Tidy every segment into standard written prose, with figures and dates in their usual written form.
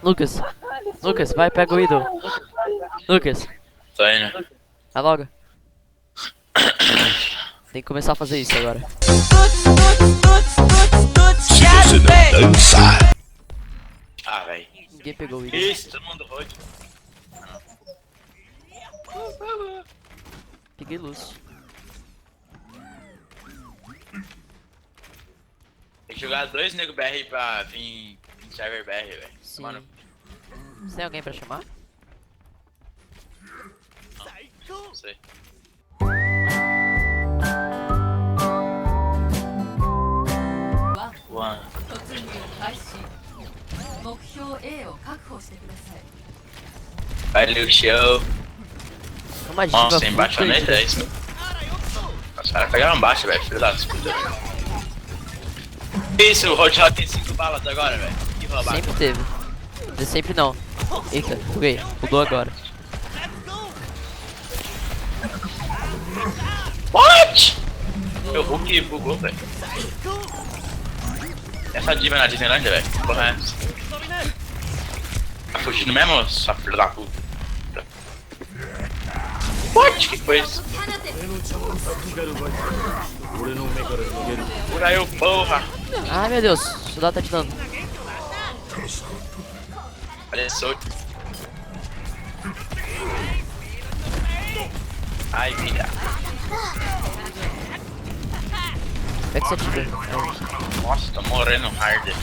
Lucas. Lucas, vai, pega o ídolo. Lucas, Tô indo. vai logo. Tem que começar a fazer isso agora. Se você não dançar, Ah, véi. Ninguém pegou o ídolo. Isso, todo mundo road. Peguei luz. Tem que jogar dois nego BR pra vir server BR, velho. Sim. Mano, Você tem alguém pra chamar? não sei. は One. 突入開始目標 A を確保してください Valeu, show. Uma diva Nossa, embaixo full nem perdida. 10, mano. Os caras pegaram baixo, velho. Filho das putas. Isso, o Hot Hot tem 5 balas agora, velho. Que roubado. Sempre teve. De sempre não. Eita, buguei. Mudou agora. What? Meu Hulk bugou, velho. Essa diva na Disneylandia, velho. Que porra é essa? Tá fugindo mesmo, sua filha da puta? What? Que foi isso? Por aí, porra. Ai meu Deus, o soldado tá te dando. Olha só. Ai, vida. Pega essa diva. Nossa, tô morrendo hard.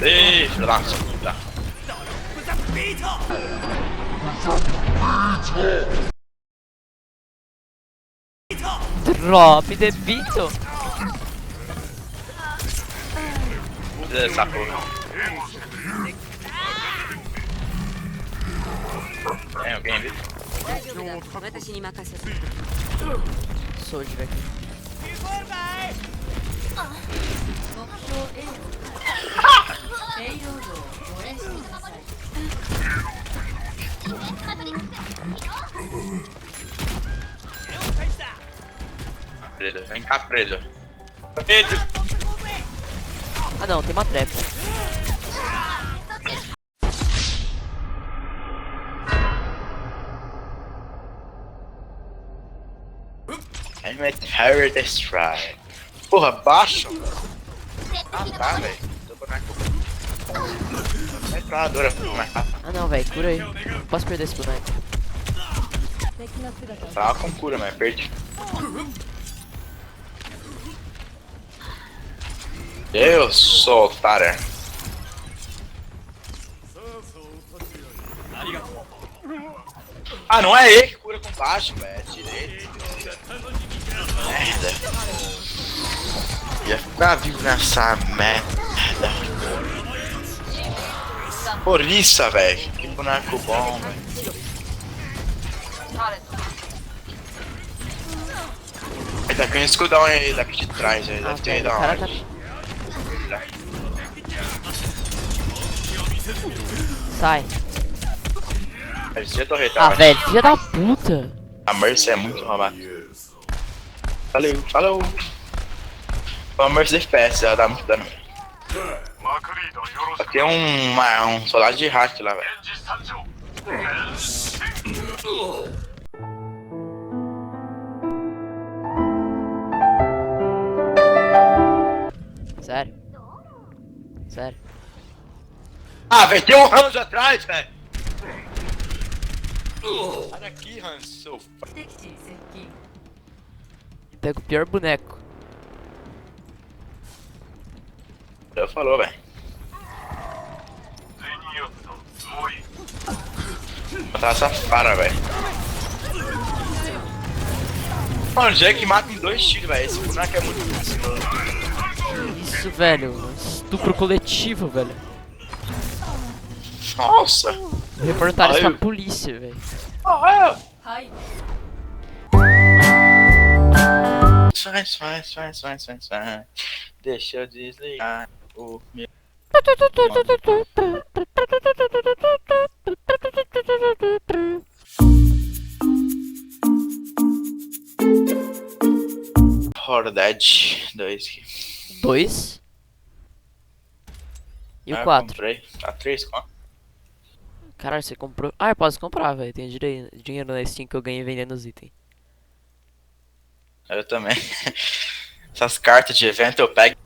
Ei, filho da puta. Drop the beetle. Essa porra. Tem alguém ali? 大丈夫だ私に任せて Sold, velho. 目標 A をペイロードを護衛してください Preto, vem cá, preto. Preto! Ah não, tem uma trap. I'm a Terror Destroy. Porra, baixo? Ah, tá, velho. Tô boneco. Metralhadora, boneco. Ah não, velho, cura aí. Não posso perder esse boneco. Tava com cura, mas perdi. Eu sou otário. Ah, não é ele que cura com baixo, velho. É direito. Merda. Ia ficar vivo nessa merda. Polícia, velho. Que boneco bom, velho. Ele tá querendo escudão aí daqui de trás, aí. Ah, Deve ter ido velho, o cara tá... aonde. Sai. Deve ser torreta, Ah, velho. velho, filha da puta. A Mercy é muito roubada. Valeu, falou. A Mercy FPS, ela dá muito dano. Só tem um soldado de hack lá, velho. Sério. Sério. Ah, velho, tem um Hans atrás, velho. Sai daqui, Hans, seu... 敵地接近 Pega o pior boneco. Já falou, velho. Matar essa fara, velho. Mano, Jack mata em 2 tiros, velho. Esse boneco é muito difícil. Isso, velho. Estupro coletivo, velho. Nossa. Reportaram isso Ai, pra polícia, velho. Ah, はい Faz. Deixa eu desligar o meu. Horror Dead 2 aqui. 2? E o Ah, 4? Comprei. Tá 3, quanto? Caralho, você comprou. Ah, eu posso comprar, velho. Tem dinheiro na Steam que eu ganhei vendendo os itens. Eu também. Essas cartas de evento eu pego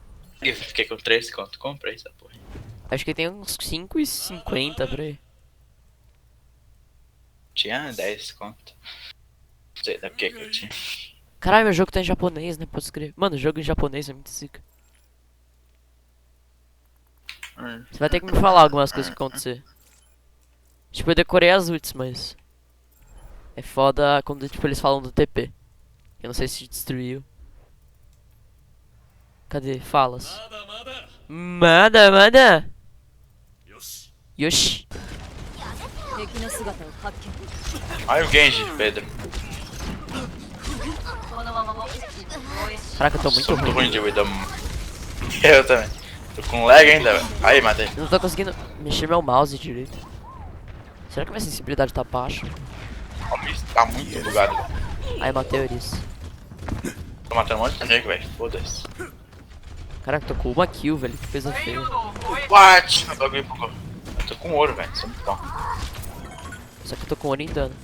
e fiquei com 3 conto. Comprei essa porra. Acho que tem uns 5,50 por aí. Tinha 10 conto. Não sei da que eu tinha. Caralho, meu jogo tá em japonês, né? Pode escrever. Mano, o jogo em japonês é muito zica. Você vai ter que me falar algumas coisas que acontecer. Tipo, eu decorei as ults, mas... É foda quando, tipo, eles falam do TP. Eu não sei se destruiu. Cadê? Falas. Manda! Yoshi. 敵の姿を発見 Olha o Genji, Pedro. Caraca, eu tô muito Sou muito ruim. ruim de Widow. Eu também. Tô com lag ainda, velho. Aí, matei. Eu não tô conseguindo mexer meu mouse direito. Será que minha sensibilidade tá baixa? Ó, mas tá muito bugado, velho. Aí, matei o Eris. Tô matando um monte de nego, velho. Foda-se. Caraca, tô com uma kill, velho. Que coisa feia. What? O bagulho bugou. Eu tô com ouro, velho. Isso é muito bom. Só que eu tô com ouro em dano.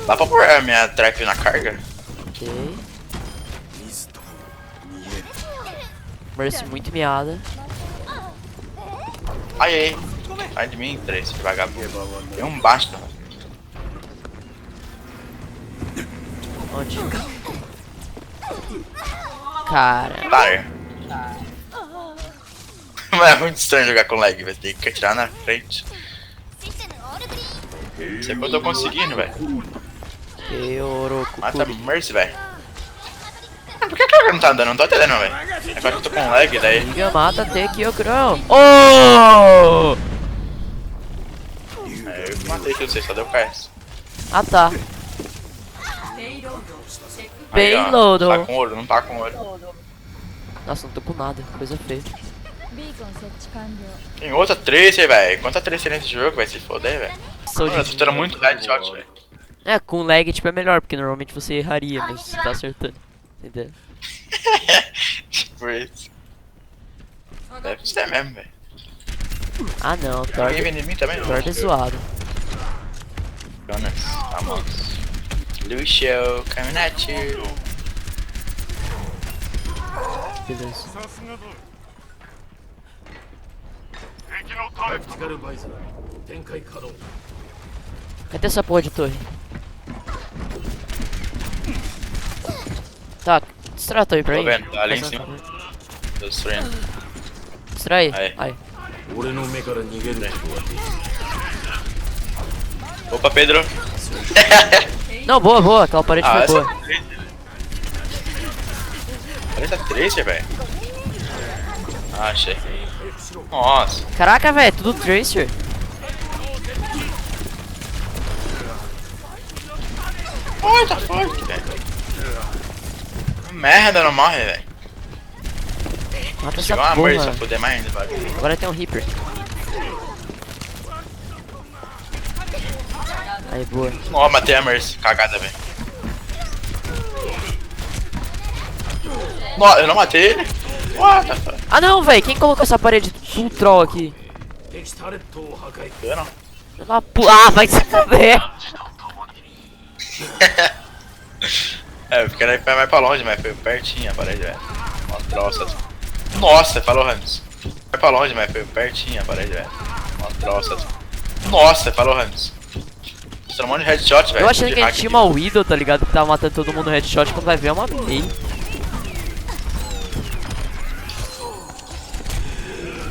Dá pra pôr a minha trap na carga? Ok. Mercy muito miada. Ai. Sai de mim, 3, vagabundo. Tem um basta. Onde? Cara. Para. Mas é muito estranho jogar com lag, velho. Tem que atirar na frente. Isso é que eu tô conseguindo, velho. Mata Mercy, velho. Por que a carga não tá andando? Não tô entendendo, velho. É que eu tô com lag, daí. Liga, mata, take o grão. Oh! É, eu que matei tudo, vocês só deu KS. Ah, tá. Aí, ó, Payload. tá com ouro, não tá com ouro. Nossa, não tô com nada. Coisa feia. Tem outra Tracer, velho. Quanta Tracer nesse jogo, vai se foder, velho. Sou Eu tô dando muito headshot, velho. É, com lag tipo é melhor, porque normalmente você erraria, mas você tá acertando. Entendeu? Tipo isso. Deve ser mesmo, velho. Ah não, Alguém Thor vem em mim também? é zoado. Jonas, vamos. Lucio, coming at you. Beleza. Cadê essa porra de torre? Tá, destrói a torre pra Tô aí. vendo, tá ali em Faz um cima. favor. Tô destruindo. Destrói Aí. aí. Opa, Pedro. Não, boa, aquela parede Ah, foi essa boa. Olha essa Tracer, velho. Ah, achei. Nossa. Caraca, velho, tudo Tracer. Ai, tá forte, velho. Merda, não morre, velho. Mata essa Chegou uma Mercy pra porra. foder mais ainda, bagulho. Agora tem um Reaper. Aí, boa. Ó, matei a Mercy. Cagada, velho. Eu não matei ele. What the fuck? Ah não, velho, quem colocou essa parede full troll aqui? Eu não. Ah, vai se fuder. É, porque ele foi mais pra longe, mas foi pertinho a parede, velho. Nossa, nossa, falou Ramos. Foi pra longe, mas foi pertinho a parede, velho. Nossa, falou Ramos. Você um monte de headshot, velho. Eu achando de que a hack gente tinha aqui. uma Widow, tá ligado? Que tava matando todo mundo no headshot, quando vai ver é uma Mei.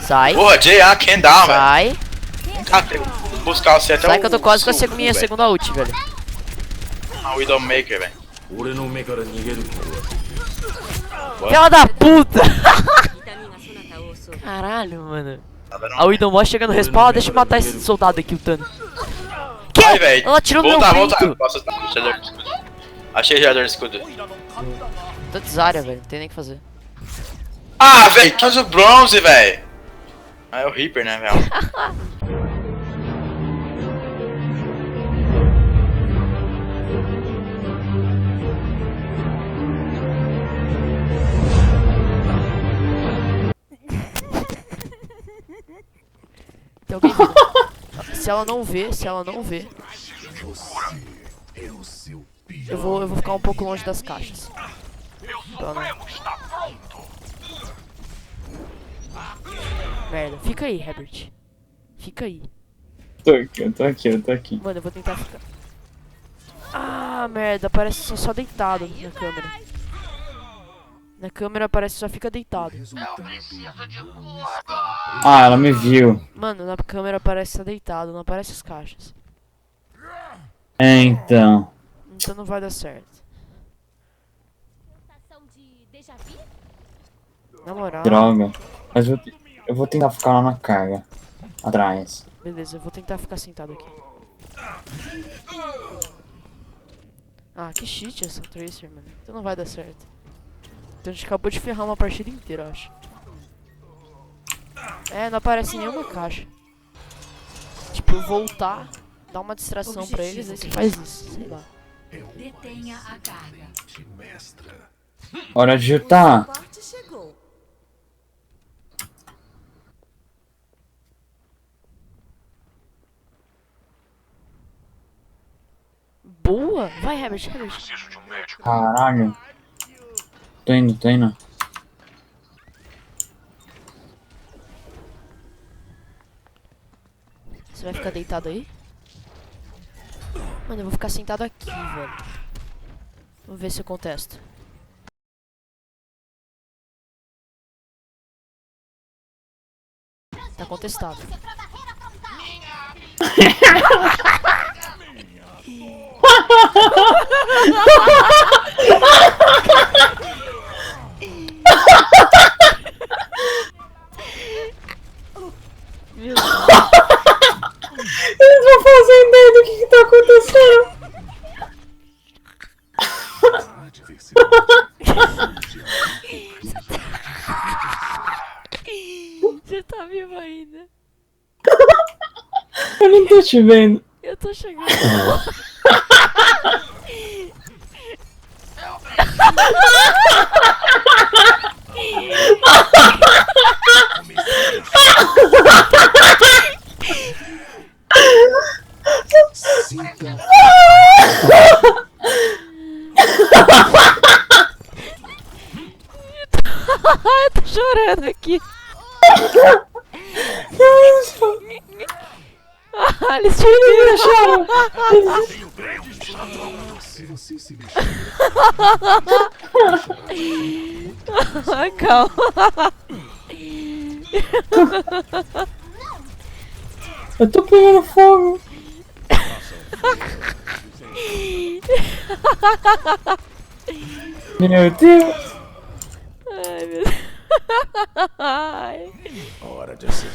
Sai, Porra, JA, can down, velho. sai. Vou buscar você até Sai o que eu tô quase com a sul, minha velho. segunda ult, velho. A Widowmaker, velho. Filha da puta! 痛みがそなたを襲う Caralho, mano. Tá vendo? A Widowmaker chega no respawn, deixa eu matar esse soldado aqui, lutando. Que? Ai, velho. Ela tirou no meu Volta. peito. Posso gerador de escudo. Achei gerador de escudo. Tô de Zarya, velho, não tem nem o que fazer. Ah, velho, que o bronze, velho. Ah, é o Reaper, né, velho? Tem alguém vindo. Se ela não vê, eu vou ficar um pouco longe das caixas. Pra não... Merda, fica aí, Herbert. Fica aí. Eu tô aqui. Mano, eu vou tentar ficar. Ah, merda, parece que só deitado na câmera. Na câmera parece que só fica deitado. Ah, ela me viu. Mano, na câmera parece que tá deitado, não aparece as caixas. É, então. Então não vai dar certo. Na moral. Droga. Mas eu vou tentar ficar lá na carga. Atrás. Beleza, eu vou tentar ficar sentado aqui. Ah, que cheat essa Tracer, mano. Então não vai dar certo. Então a gente acabou de ferrar uma partida inteira, eu acho. É, não aparece nenhuma caixa. Tipo, voltar, dar uma distração pra eles, aí você faz isso, sei lá. Detenha a carga. Hora de lutar. Parte chegou. Boa! Vai, Herbert. Caralho. Tô indo. Você vai ficar deitado aí? Mano, eu vou ficar sentado aqui, velho. Vamos ver se eu contesto. Tá contestado. Meu Deus. Eles vão fazer ideia do que tá acontecendo. Você tá vivo ainda? Eu não tô te vendo. Eu tô chegando. Eu tô chorando aqui. Ah, eles te viram. Ai, calma. Eu tô pegando fogo. Meu Deus. Ai, meu Deus. Ai.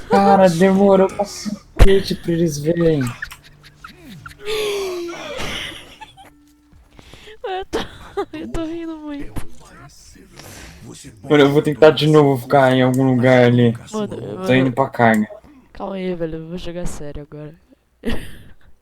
Cara, demorou pra cacete pra eles verem. Eu tô rindo muito. Mano, eu vou tentar de novo ficar em algum lugar ali. Mano, Tô indo pra carga. calma aí, velho. Eu vou jogar sério agora.